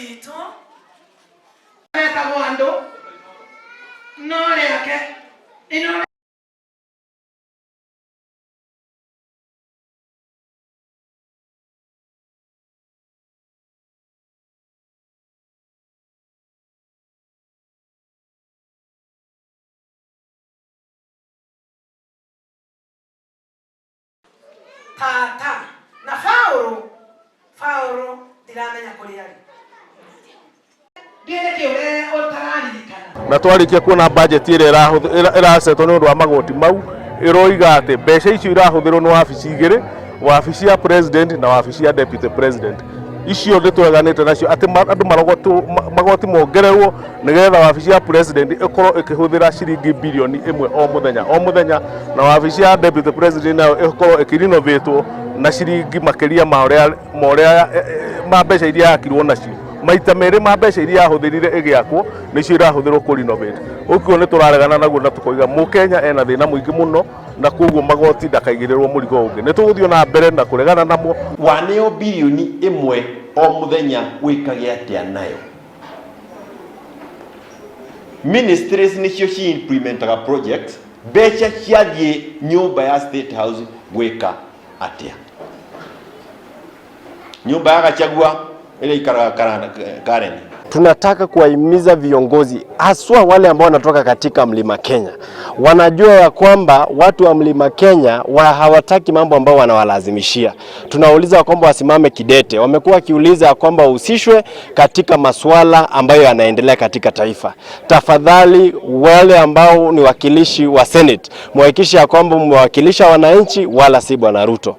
wito eta gwando nore yake inore tata na Fauro ndiramenya kuri yari na twarikia kuona budget ire irasetwo ni undu wa magoti mau iroiga ati mbeca icio irahuthirwo ni wabici igire, wabici ya president na wabici ya deputy president. Icio nditweganite nacio ati andu magoti mongererwo nigetha wabici ya president ikorwo ikihuthira ciringi bilioni 1 o muthenya na wabici ya deputy president nayo ikorwo ikirinovatwo na ciringi makiria ma mbeca iria yakirwo nacio maita meri ma mbeca iria yahuthirire igiakwo nicio irahuthirwo ku renovate. Ukio ni turaregana naguo na tukoiga Mukenya ena thina muingi muno na koguo magoti ndakaigirirwo murigo ungi. Ni tuguthio na mbere na kuregana namo. Waneo bilioni 1 o muthenya wikage atia nayo. Ministries nicio ci implementaga projects mbeca ciathie nyumba ya State House gwika atia. Nyumba ya Gachagua ile ikaraga Karen. Tunataka kuwahimiza viongozi haswa wale ambao wanatoka katika Mlima Kenya. Wanajua ya kwamba watu wa Mlima Kenya hawataki mambo ambao wanawalazimishia. Tunauliza kwamba wasimame kidete. Wamekuwa wakiuliza kwamba wahusishwe katika masuala ambayo yanaendelea katika taifa. Tafadhali wale ambao ni wakilishi wa Senate, muhakikishe kwamba mwakilisha wananchi wala si Bwana Ruto.